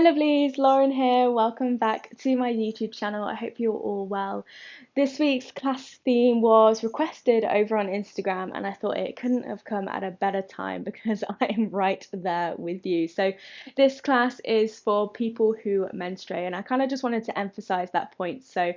Lovelies, Lauren here. Welcome back to my YouTube channel. I hope you're all well. This week's class theme was requested over on Instagram, and I thought it couldn't have come at a better time because I am right there with you. So, this class is for people who menstruate, and I kind of just wanted to emphasize that point. So,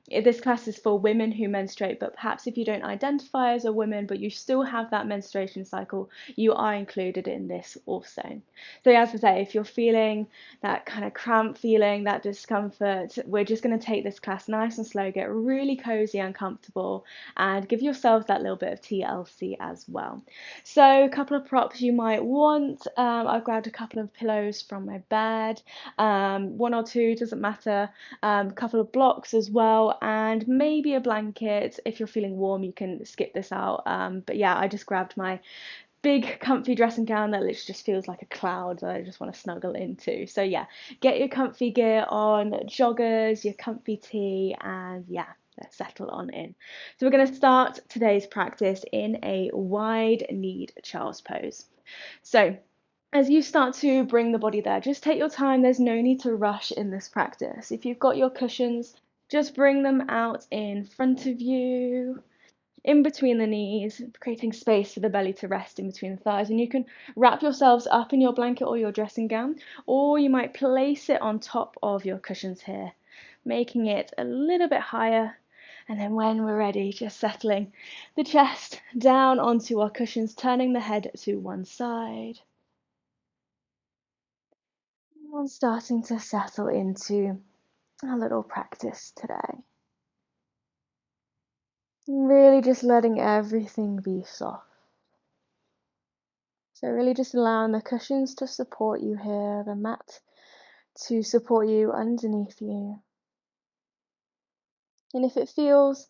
this class is for women who menstruate, but perhaps if you don't identify as a woman but you still have that menstruation cycle, you are included in this also. So as I say, if you're feeling that kind of cramp feeling, that discomfort, we're just going to take this class nice and slow, get really cozy and comfortable, and give yourselves that little bit of TLC as well. So a couple of props you might want. I've grabbed a couple of pillows from my bed, one or two, doesn't matter, a couple of blocks as well, and maybe a blanket. If you're feeling warm, you can skip this out. But yeah, I just grabbed my big comfy dressing gown that literally just feels like a cloud that I just want to snuggle into. So yeah, get your comfy gear on, joggers, your comfy tee, and yeah, let's settle on in. So we're going to start today's practice in a wide-kneed child's pose. So as you start to bring the body there, just take your time. There's no need to rush in this practice. If you've got your cushions, just bring them out in front of you, in between the knees, creating space for the belly to rest in between the thighs. And you can wrap yourselves up in your blanket or your dressing gown, or you might place it on top of your cushions here, making it a little bit higher. And then when we're ready, just settling the chest down onto our cushions, turning the head to one side. And starting to settle into a little practice today. Really just letting everything be soft. So really just allowing the cushions to support you here, the mat to support you underneath you. And if it feels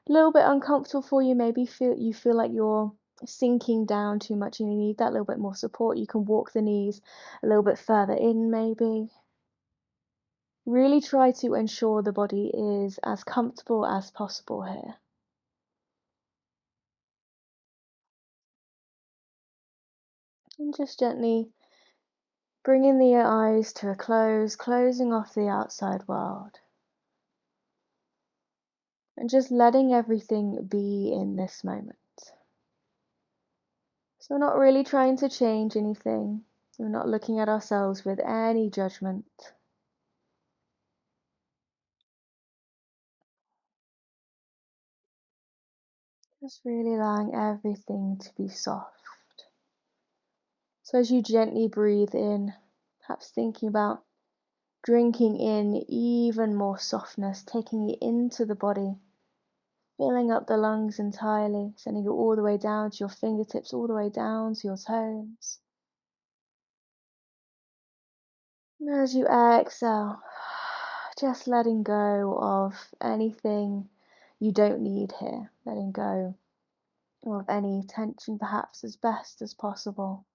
a little bit uncomfortable for you, maybe you feel like you're sinking down too much and you need that little bit more support, you can walk the knees a little bit further in maybe. Really try to ensure the body is as comfortable as possible here. And just gently bringing the eyes to a close, closing off the outside world. And just letting everything be in this moment. So we're not really trying to change anything. We're not looking at ourselves with any judgment. Just really allowing everything to be soft. So as you gently breathe in, perhaps thinking about drinking in even more softness, taking it into the body, filling up the lungs entirely, sending it all the way down to your fingertips, all the way down to your toes. And as you exhale, just letting go of anything you don't need here, letting go of any tension perhaps as best as possible.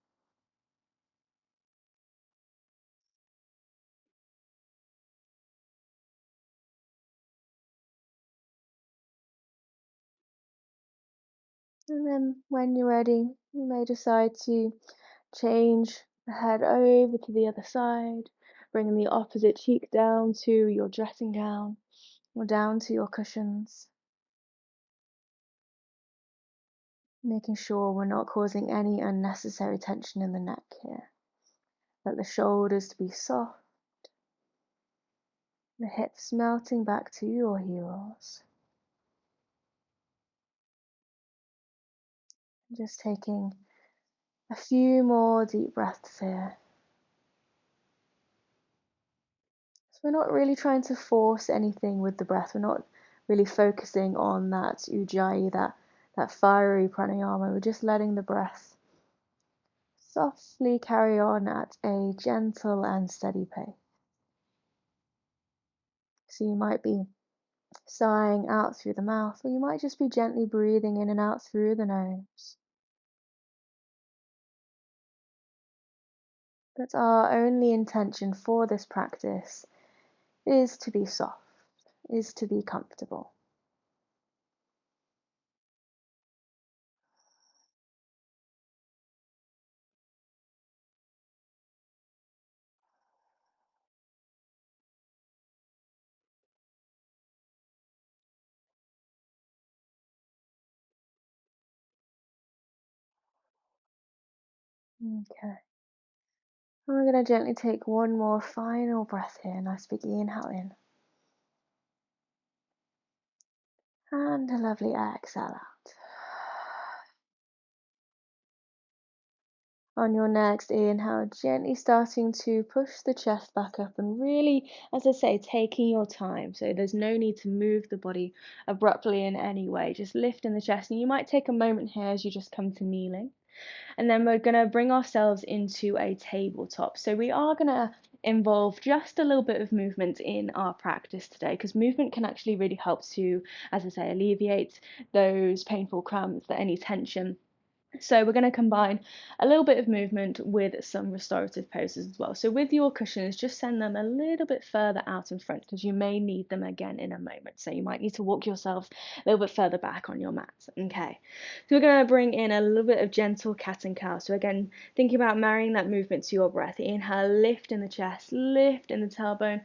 And then when you're ready, you may decide to change the head over to the other side, bringing the opposite cheek down to your dressing gown or down to your cushions. Making sure we're not causing any unnecessary tension in the neck here. Let the shoulders to be soft, the hips melting back to your heels. Just taking a few more deep breaths here. So we're not really trying to force anything with the breath. We're not really focusing on that ujjayi, that fiery pranayama. We're just letting the breath softly carry on at a gentle and steady pace. So you might be sighing out through the mouth, or you might just be gently breathing in and out through the nose. But our only intention for this practice is to be soft, is to be comfortable. Okay. We're going to gently take one more final breath here. Nice big inhale in. And a lovely exhale out. On your next inhale, gently starting to push the chest back up and really, as I say, taking your time. So there's no need to move the body abruptly in any way. Just lifting the chest. And you might take a moment here as you just come to kneeling. And then we're going to bring ourselves into a tabletop. So we are going to involve just a little bit of movement in our practice today, because movement can actually really help to, as I say, alleviate those painful cramps, any tension. So we're going to combine a little bit of movement with some restorative poses as well. So with your cushions, just send them a little bit further out in front, because you may need them again in a moment. So you might need to walk yourself a little bit further back on your mat. Okay. So we're going to bring in a little bit of gentle cat and cow. So again, thinking about marrying that movement to your breath. Inhale, lift in the chest, lift in the tailbone.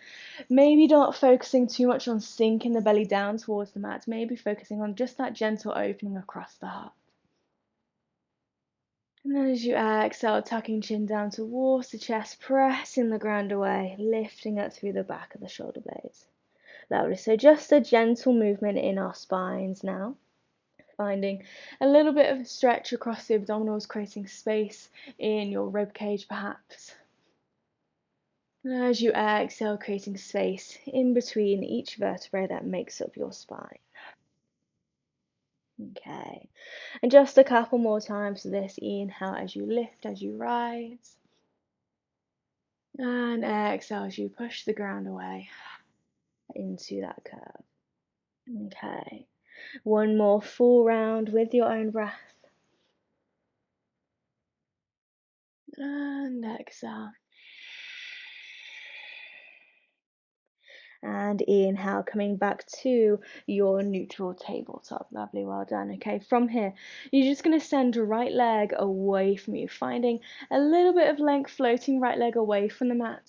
Maybe not focusing too much on sinking the belly down towards the mat. Maybe focusing on just that gentle opening across the heart. And then as you exhale, tucking chin down towards the chest, pressing the ground away, lifting up through the back of the shoulder blades. Lovely. So just a gentle movement in our spines now. Finding a little bit of a stretch across the abdominals, creating space in your rib cage perhaps. And as you exhale, creating space in between each vertebrae that makes up your spine. Okay. And just a couple more times for this. Inhale as you lift, as you rise. And exhale as you push the ground away into that curve. Okay. One more full round with your own breath. And exhale. And inhale, coming back to your neutral tabletop. Lovely, well done. Okay, from here, you're just going to send right leg away from you, finding a little bit of length, floating right leg away from the mat.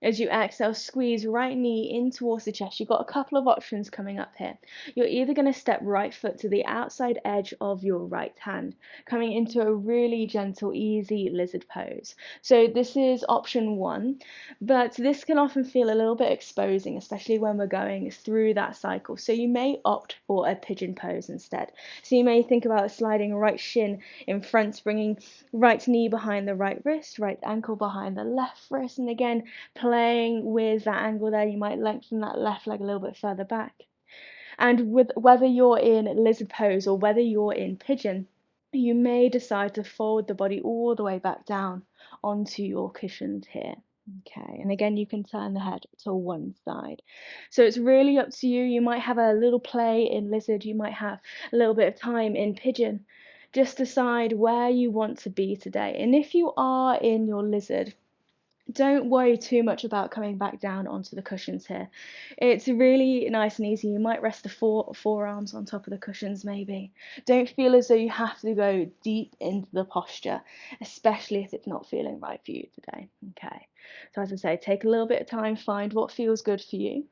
As you exhale, squeeze right knee in towards the chest. You've got a couple of options coming up here. You're either going to step right foot to the outside edge of your right hand, coming into a really gentle, easy lizard pose. So this is option one, but this can often feel a little bit exposing, especially when we're going through that cycle. So you may opt for a pigeon pose instead. So you may think about sliding right shin in front, bringing right knee behind the right wrist, right ankle behind the left wrist, and again, playing with that angle there, you might lengthen that left leg a little bit further back. And with whether you're in lizard pose or whether you're in pigeon, you may decide to fold the body all the way back down onto your cushions here. Okay, and again, you can turn the head to one side. So it's really up to you. You might have a little play in lizard, you might have a little bit of time in pigeon. Just decide where you want to be today. And if you are in your lizard, don't worry too much about coming back down onto the cushions here. It's really nice and easy. You might rest the forearms on top of the cushions maybe. Don't feel as though you have to go deep into the posture, especially if it's not feeling right for you today. Okay, so as I say, take a little bit of time, find what feels good for you.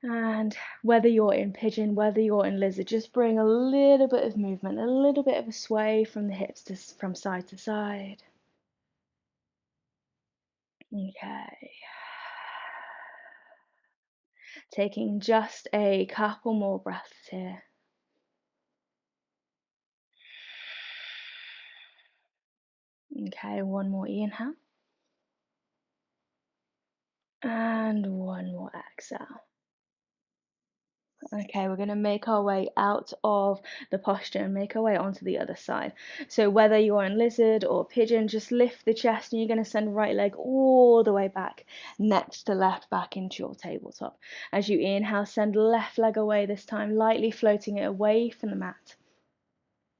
And whether you're in pigeon, whether you're in lizard, just bring a little bit of movement, a little bit of a sway from the hips from side to side. Okay. Taking just a couple more breaths here. Okay, one more inhale. And one more exhale. Okay, we're going to make our way out of the posture and make our way onto the other side. So whether you're in lizard or pigeon, just lift the chest and you're going to send right leg all the way back, next to left, back into your tabletop. As you inhale, send left leg away this time, lightly floating it away from the mat.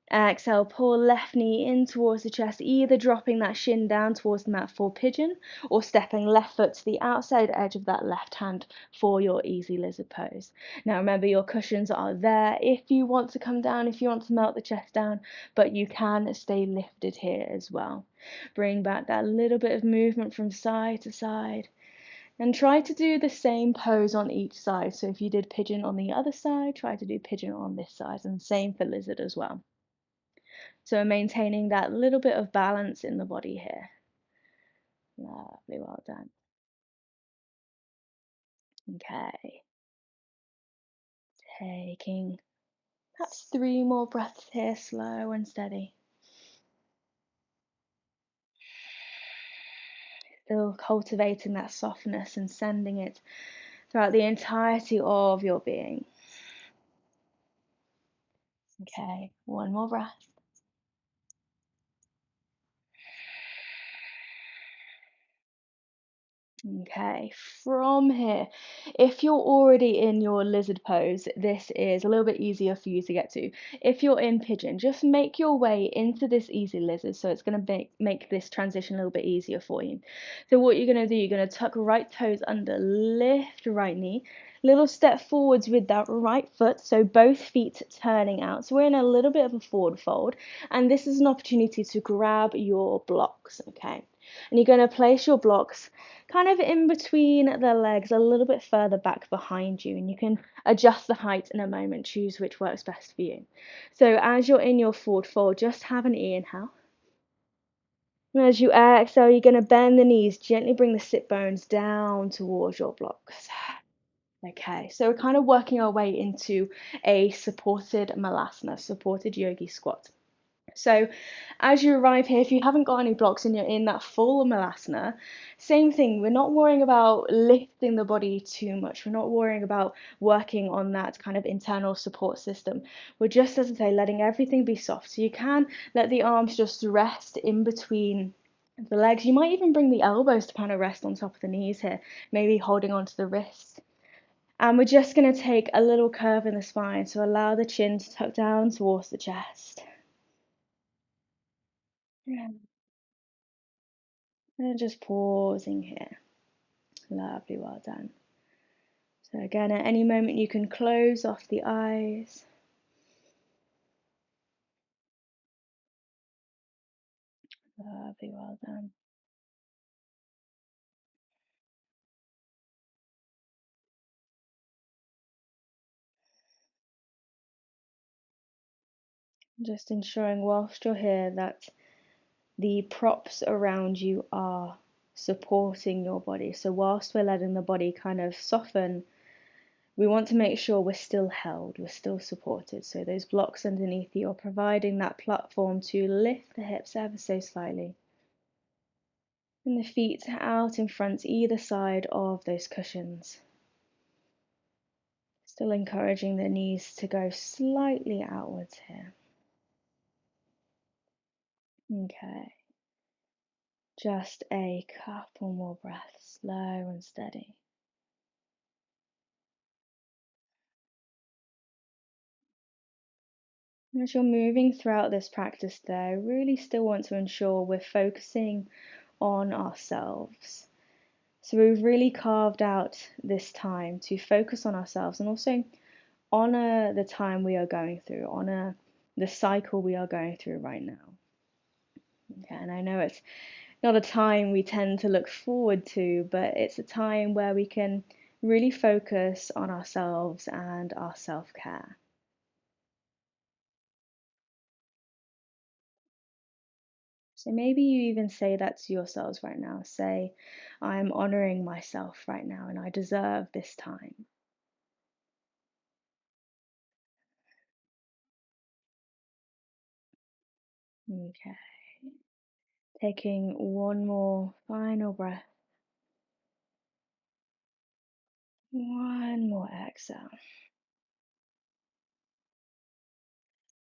Exhale, pull left knee in towards the chest, either dropping that shin down towards the mat for pigeon or stepping left foot to the outside edge of that left hand for your easy lizard pose. Now remember, your cushions are there if you want to come down, if you want to melt the chest down, but you can stay lifted here as well. Bring back that little bit of movement from side to side. And try to do the same pose on each side. So if you did pigeon on the other side, try to do pigeon on this side, and same for lizard as well. So we're maintaining that little bit of balance in the body here. Lovely, well done. Okay, taking perhaps 3 more breaths here, slow and steady. Still cultivating that softness and sending it throughout the entirety of your being. Okay, 1 more breath. Okay, from here, if you're already in your lizard pose, this is a little bit easier for you to get to. If you're in pigeon, just make your way into this easy lizard, so it's going to make this transition a little bit easier for you. So what you're going to do, you're going to tuck right toes under, lift right knee, little step forwards with that right foot, so both feet turning out. So we're in a little bit of a forward fold, and this is an opportunity to grab your blocks, okay? And you're going to place your blocks kind of in between the legs, a little bit further back behind you, and you can adjust the height in a moment, choose which works best for you. So as you're in your forward fold, just have an inhale. And as you exhale, you're going to bend the knees, gently bring the sit bones down towards your blocks. Okay, so we're kind of working our way into a supported malasana, supported yogi squat. So as you arrive here, if you haven't got any blocks and you're in that full malasana, same thing. We're not worrying about lifting the body too much. We're not worrying about working on that kind of internal support system. We're just, as I say, letting everything be soft. So you can let the arms just rest in between the legs. You might even bring the elbows to kind of rest on top of the knees here, maybe holding onto the wrists. And we're just going to take a little curve in the spine. So allow the chin to tuck down towards the chest. Yeah. And just pausing here. Lovely, well done. So again, at any moment you can close off the eyes. Lovely, well done. Just ensuring whilst you're here that the props around you are supporting your body. So whilst we're letting the body kind of soften, we want to make sure we're still held, we're still supported. So those blocks underneath you are providing that platform to lift the hips ever so slightly. And the feet out in front, either side of those cushions. Still encouraging the knees to go slightly outwards here. Okay. Just a couple more breaths, slow and steady. As you're moving throughout this practice though, really still want to ensure we're focusing on ourselves. So we've really carved out this time to focus on ourselves and also honor the time we are going through, honor the cycle we are going through right now. Okay, and I know it's not a time we tend to look forward to, but it's a time where we can really focus on ourselves and our self-care. So maybe you even say that to yourselves right now. Say, I'm honoring myself right now and I deserve this time. Okay. Taking one more final breath. One more exhale.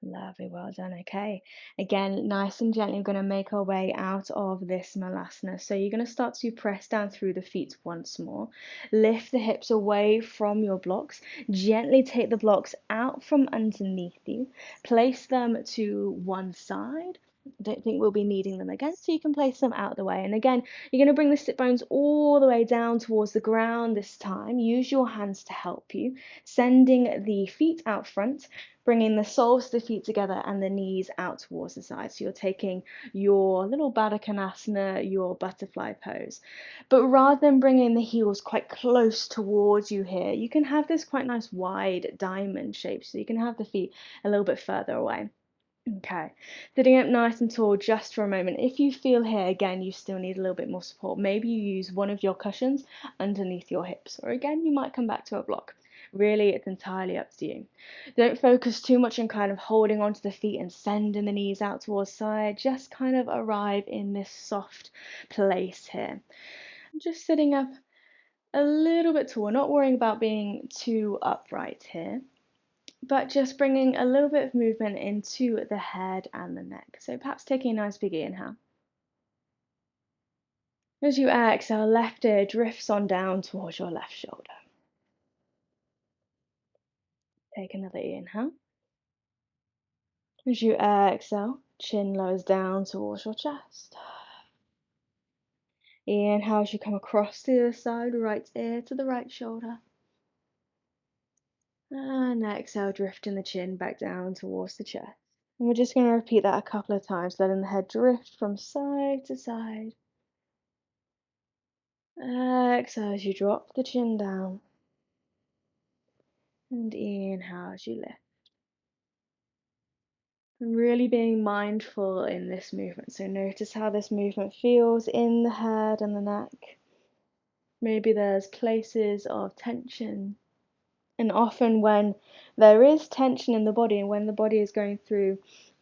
Lovely, well done. Okay, again, nice and gently, we're going to make our way out of this malasana. So you're going to start to press down through the feet once more. Lift the hips away from your blocks. Gently take the blocks out from underneath you. Place them to one side. I don't think we'll be needing them again, so you can place them out of the way. And again, you're going to bring the sit bones all the way down towards the ground this time. Use your hands to help you, sending the feet out front, bringing the soles of the feet together and the knees out towards the side. So you're taking your little Baddha Konasana, your butterfly pose. But rather than bringing the heels quite close towards you here, you can have this quite nice wide diamond shape. So you can have the feet a little bit further away. Okay, sitting up nice and tall just for a moment. If you feel here again, you still need a little bit more support. Maybe you use one of your cushions underneath your hips, or again, you might come back to a block. Really, it's entirely up to you. Don't focus too much on kind of holding onto the feet and sending the knees out towards side. Just kind of arrive in this soft place here. Just sitting up a little bit taller, not worrying about being too upright here, but just bringing a little bit of movement into the head and the neck. So perhaps taking a nice big inhale. As you exhale, left ear drifts on down towards your left shoulder. Take another inhale. As you exhale, chin lowers down towards your chest. Inhale as you come across to the other side, right ear to the right shoulder. And exhale, drifting the chin back down towards the chest. And we're just going to repeat that a couple of times, letting the head drift from side to side. Exhale as you drop the chin down. And inhale as you lift. And really being mindful in this movement. So notice how this movement feels in the head and the neck. Maybe there's places of tension. And often when there is tension in the body and when the body is going through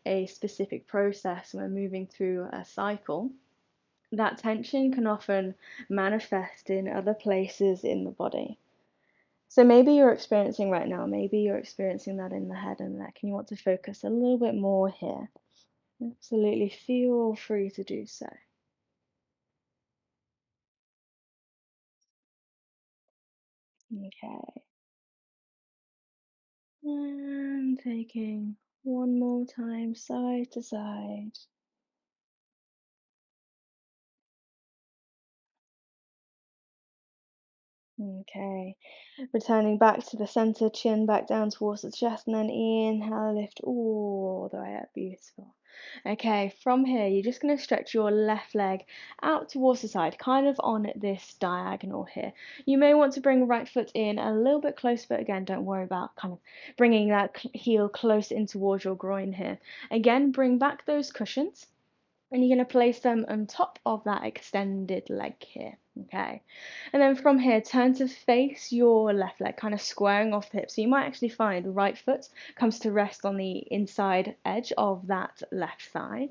a specific process and we're moving through a cycle, that tension can often manifest in other places in the body. So maybe you're experiencing right now, maybe you're experiencing that in the head and neck, and you want to focus a little bit more here. Absolutely feel free to do so. Okay. And taking one more time side to side. Okay. Returning back to the center, chin back down towards the chest, and then inhale, lift all the way up. Beautiful. Okay, from here, you're just going to stretch your left leg out towards the side, kind of on this diagonal here. You may want to bring right foot in a little bit closer, but again, don't worry about kind of bringing that heel close in towards your groin here. Again, bring back those cushions. And you're going to place them on top of that extended leg here, okay? And then from here, turn to face your left leg, kind of squaring off the hip. So you might actually find the right foot comes to rest on the inside edge of that left thigh.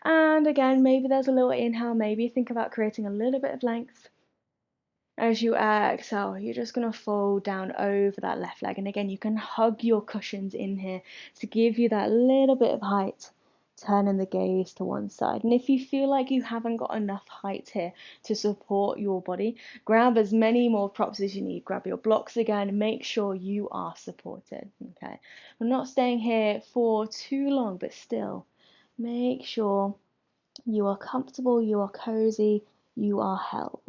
And again, maybe there's a little inhale, maybe think about creating a little bit of length. As you exhale, you're just going to fold down over that left leg. And again, you can hug your cushions in here to give you that little bit of height, turning the gaze to one side. And if you feel like you haven't got enough height here to support your body, grab as many more props as you need. Grab your blocks again, make sure you are supported, okay? We're not staying here for too long, but still, make sure you are comfortable, you are cozy, you are held.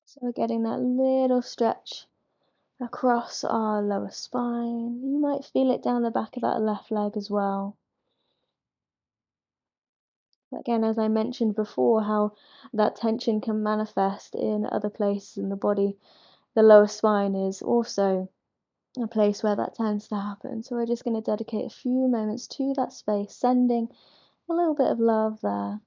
So we're getting that little stretch across our lower spine. You might feel it down the back of that left leg as well. Again, as I mentioned before, how that tension can manifest in other places in the body. The lower spine is also a place where that tends to happen. So we're just going to dedicate a few moments to that space, sending a little bit of love there.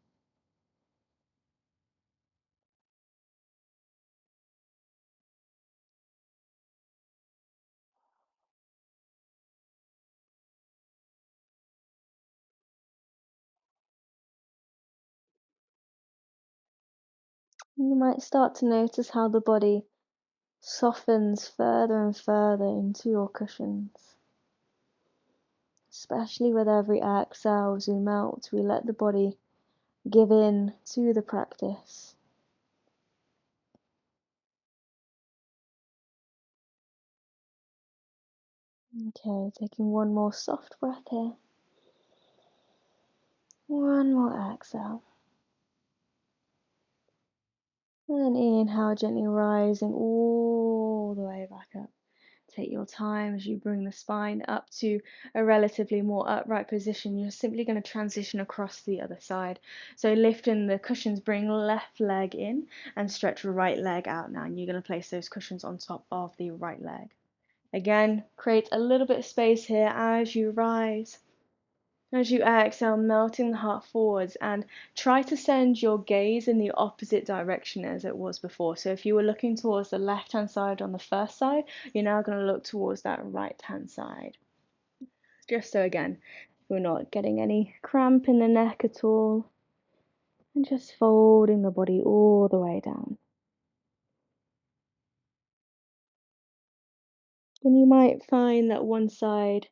You might start to notice how the body softens further and further into your cushions. Especially with every exhale, zoom out, we let the body give in to the practice. Okay, taking one more soft breath here. One more exhale. And inhale, gently rising all the way back up. Take your time as you bring the spine up to a relatively more upright position. You're simply going to transition across the other side. So lifting the cushions, bring left leg in and stretch right leg out now. And you're going to place those cushions on top of the right leg. Again, create a little bit of space here as you rise. As you exhale, melting the heart forwards and try to send your gaze in the opposite direction as it was before. So if you were looking towards the left-hand side on the first side, you're now going to look towards that right-hand side. Just so again, we're not getting any cramp in the neck at all. And just folding the body all the way down. And you might find that one side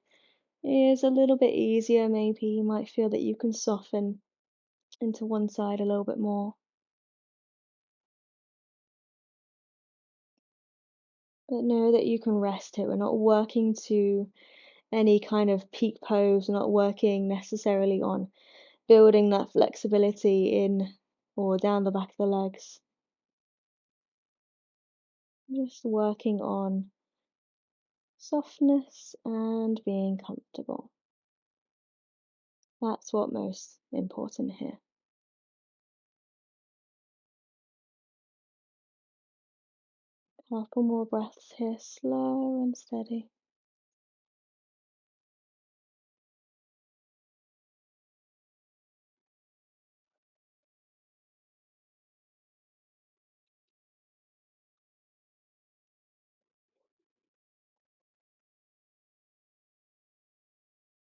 is a little bit easier, maybe you might feel that you can soften into one side a little bit more. But know that you can rest here. We're not working to any kind of peak pose, we're not working necessarily on building that flexibility in or down the back of the legs. Just working on softness and being comfortable. That's what most important here. Couple more breaths here, slow and steady.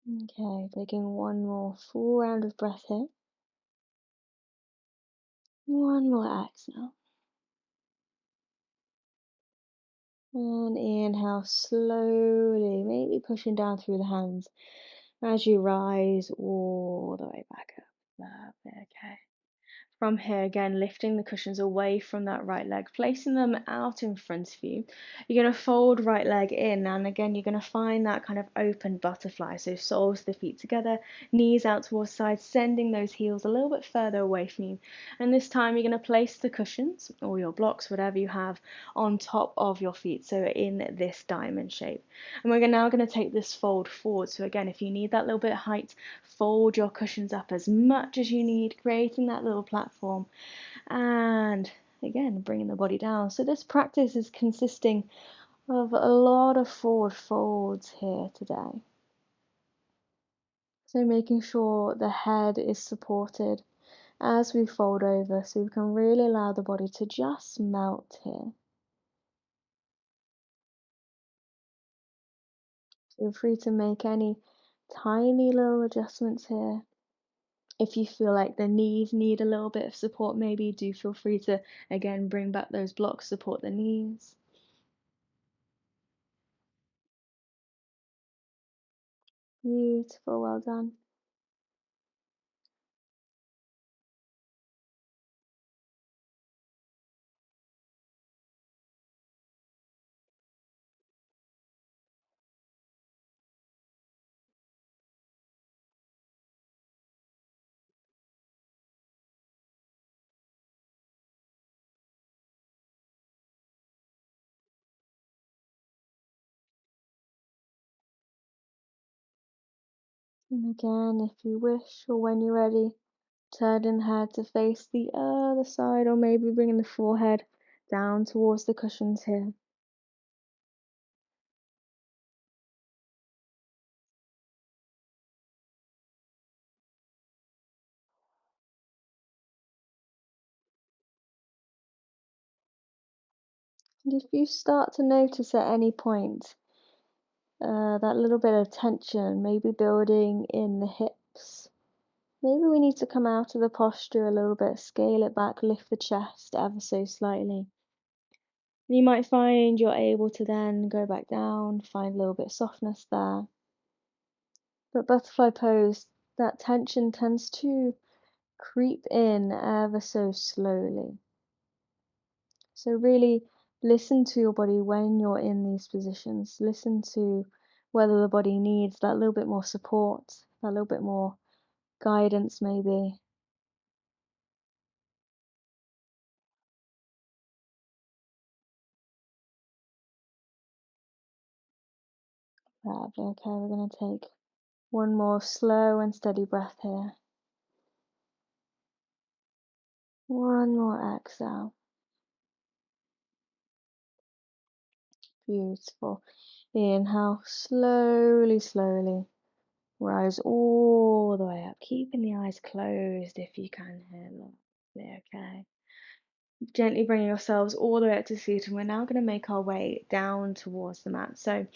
Okay, taking one more full round of breath here. One more exhale. And inhale slowly, maybe pushing down through the hands as you rise all the way back up. Lovely, okay. From here, again, lifting the cushions away from that right leg, placing them out in front of you. You're going to fold right leg in, and again, you're going to find that kind of open butterfly. So soles of the feet together, knees out towards sides, sending those heels a little bit further away from you. And this time, you're going to place the cushions or your blocks, whatever you have, on top of your feet. So in this diamond shape. And we're now going to take this fold forward. So again, if you need that little bit of height, fold your cushions up as much as you need, creating that little platform. And again, bringing the body down. So this practice is consisting of a lot of forward folds here today. So making sure the head is supported as we fold over, so we can really allow the body to just melt here. Feel free to make any tiny little adjustments here. If you feel like the knees need a little bit of support, maybe do feel free to again bring back those blocks, support the knees. Beautiful, well done. And again, if you wish, or when you're ready, turning the head to face the other side, or maybe bringing the forehead down towards the cushions here. And if you start to notice at any point that little bit of tension, maybe building in the hips, maybe we need to come out of the posture a little bit, scale it back, lift the chest ever so slightly. You might find you're able to then go back down, find a little bit of softness there. But butterfly pose, that tension tends to creep in ever so slowly. So really listen to your body when you're in these positions. Listen to whether the body needs that little bit more support, that little bit more guidance maybe. Okay, we're going to take one more slow and steady breath here. One more exhale. Beautiful. Inhale, slowly, slowly. Rise all the way up, keeping the eyes closed if you can here. Lovely, okay. Gently bring yourselves all the way up to seat, and we're now going to make our way down towards the mat. So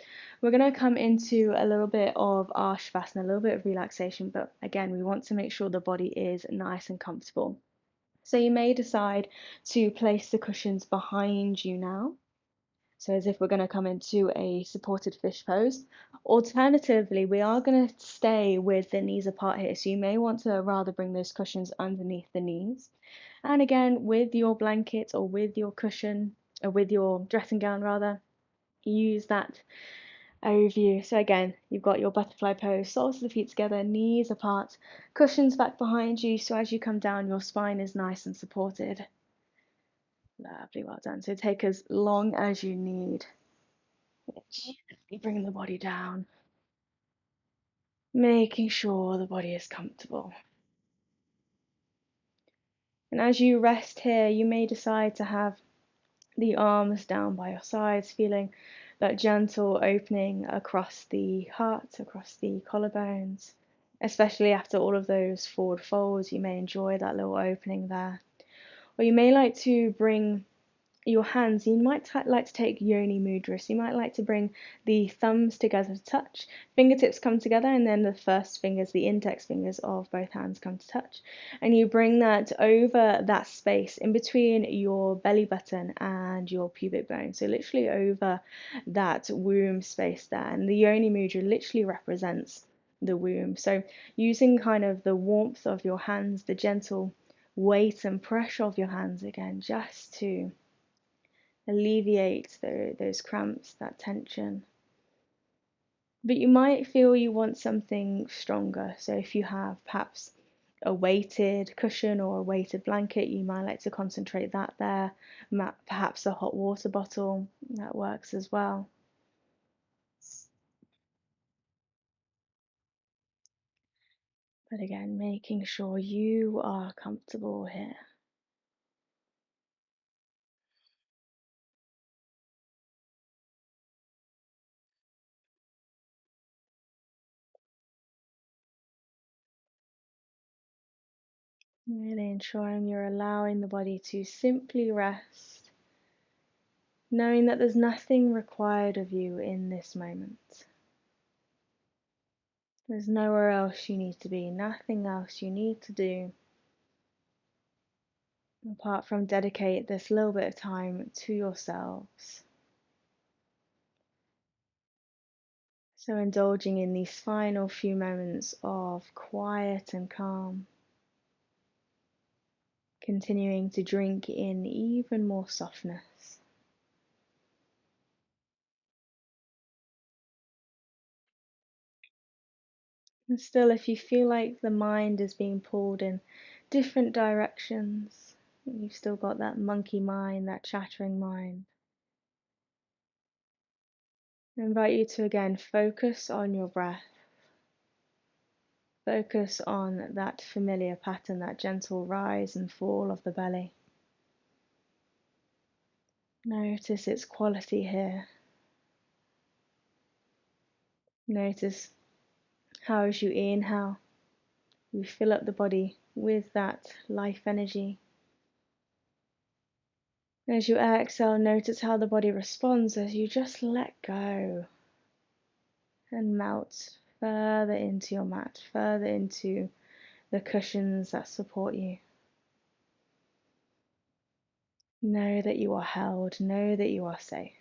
we're going to come into a little bit of Shavasana, a little bit of relaxation, but again, we want to make sure the body is nice and comfortable. So you may decide to place the cushions behind you now. So as if we're going to come into a supported fish pose. Alternatively, we are going to stay with the knees apart here. So you may want to rather bring those cushions underneath the knees. And again, with your blanket or with your cushion, or with your dressing gown rather, use that over you. So again, you've got your butterfly pose, soles of the feet together, knees apart, cushions back behind you. So as you come down, your spine is nice and supported. Lovely, well done. So take as long as you need. Gently bring the body down, making sure the body is comfortable. And as you rest here, you may decide to have the arms down by your sides, feeling that gentle opening across the heart, across the collarbones. Especially after all of those forward folds, you may enjoy that little opening there. Or you may like to bring your hands, you might like to take yoni mudra. So you might like to bring the thumbs together to touch, fingertips come together, and then the first fingers, the index fingers of both hands come to touch. And you bring that over that space in between your belly button and your pubic bone. So literally over that womb space there. And the yoni mudra literally represents the womb. So using kind of the warmth of your hands, the gentle weight and pressure of your hands again, just to alleviate those cramps, that tension. But you might feel you want something stronger. So if you have perhaps a weighted cushion or a weighted blanket, you might like to concentrate that there. Perhaps a hot water bottle, that works as well. But again, making sure you are comfortable here. Really ensuring you're allowing the body to simply rest, knowing that there's nothing required of you in this moment. There's nowhere else you need to be, nothing else you need to do apart from dedicate this little bit of time to yourselves. So, indulging in these final few moments of quiet and calm, continuing to drink in even more softness. And still, if you feel like the mind is being pulled in different directions, you've still got that monkey mind, that chattering mind. I invite you to again focus on your breath. Focus on that familiar pattern, that gentle rise and fall of the belly. Notice its quality here. Notice how, as you inhale, you fill up the body with that life energy. As you exhale, notice how the body responds as you just let go and melt further into your mat, further into the cushions that support you. Know that you are held, know that you are safe.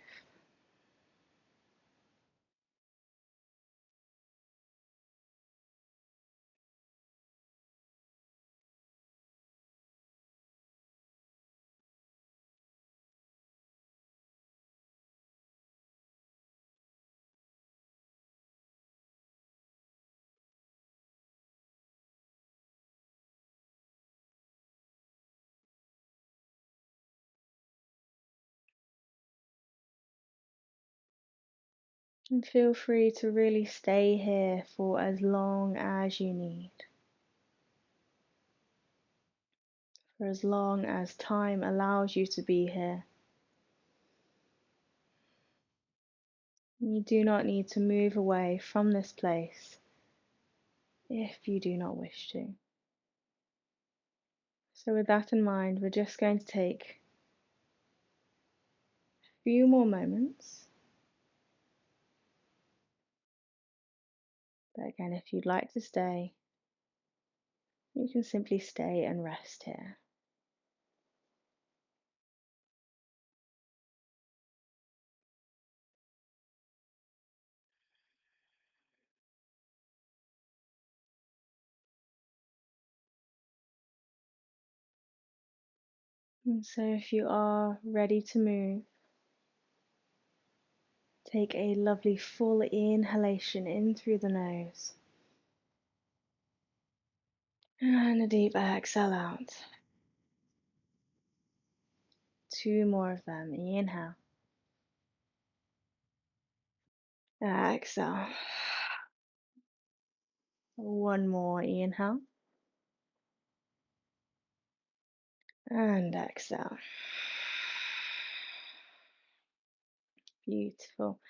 And feel free to really stay here for as long as you need, for as long as time allows you to be here. You do not need to move away from this place if you do not wish to. So, with that in mind, we're just going to take a few more moments. But again, if you'd like to stay, you can simply stay and rest here. And so, if you are ready to move, take a lovely full inhalation in through the nose and a deep exhale out. Two more of them. Inhale, exhale. One more. Inhale and exhale. Beautiful.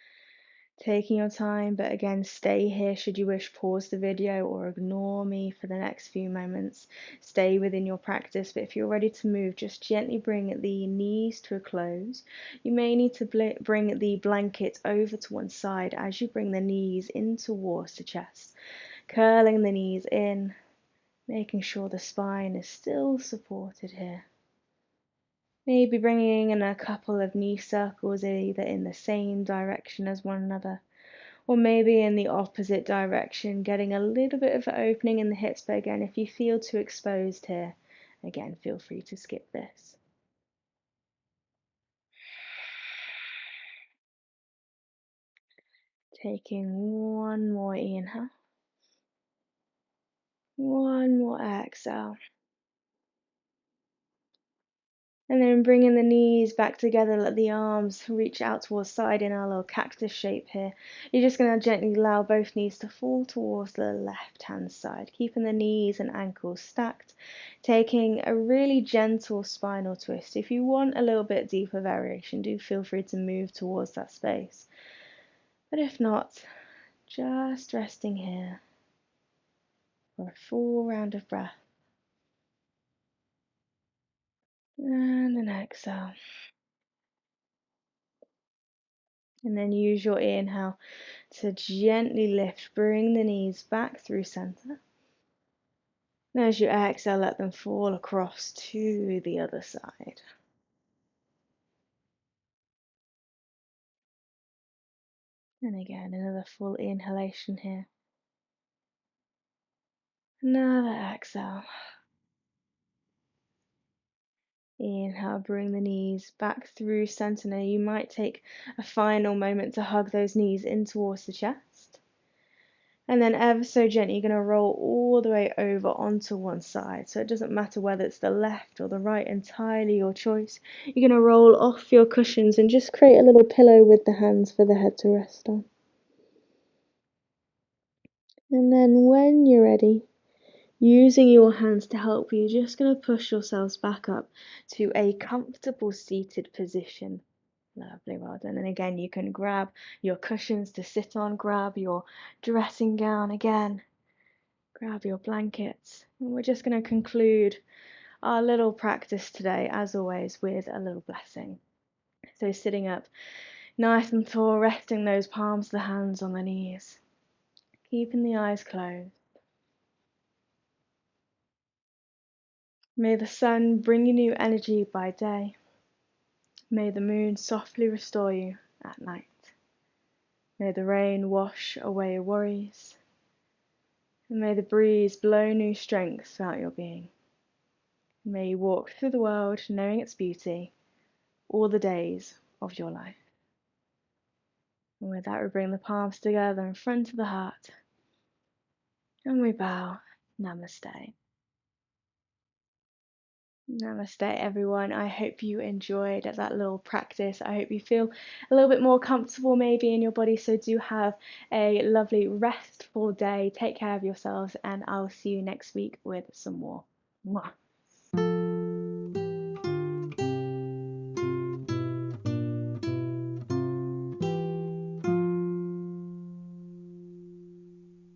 Taking your time, but again, stay here should you wish. Pause the video or ignore me for the next few moments. Stay within your practice, but if you're ready to move, just gently bring the knees to a close. You may need to bring the blanket over to one side as you bring the knees in towards the chest, curling the knees in, making sure the spine is still supported here. Maybe bringing in a couple of knee circles either in the same direction as one another, or maybe in the opposite direction, getting a little bit of an opening in the hips. But again, if you feel too exposed here, again, feel free to skip this. Taking one more inhale, one more exhale. And then bringing the knees back together, let the arms reach out towards side in our little cactus shape here. You're just going to gently allow both knees to fall towards the left hand side, keeping the knees and ankles stacked, taking a really gentle spinal twist. If you want a little bit deeper variation, do feel free to move towards that space. But if not, just resting here for a full round of breath. And an exhale. And then use your inhale to gently lift, bring the knees back through center. And as you exhale, let them fall across to the other side. And again, another full inhalation here. Another exhale. Inhale, bring the knees back through center. Now you might take a final moment to hug those knees in towards the chest. And then ever so gently, you're going to roll all the way over onto one side. So it doesn't matter whether it's the left or the right, entirely your choice. You're going to roll off your cushions and just create a little pillow with the hands for the head to rest on. And then when you're ready, using your hands to help you, just going to push yourselves back up to a comfortable seated position. Lovely, well done. And again, you can grab your cushions to sit on, grab your dressing gown again. Grab your blankets. And we're just going to conclude our little practice today, as always, with a little blessing. So sitting up nice and tall, resting those palms of the hands on the knees, keeping the eyes closed. May the sun bring you new energy by day. May the moon softly restore you at night. May the rain wash away your worries. And may the breeze blow new strength throughout your being. May you walk through the world knowing its beauty all the days of your life. And with that, we bring the palms together in front of the heart. And we bow. Namaste. Namaste, everyone. I hope you enjoyed that little practice. I hope you feel a little bit more comfortable maybe in your body. So, do have a lovely, restful day. Take care of yourselves, and I'll see you next week with some more. Mwah.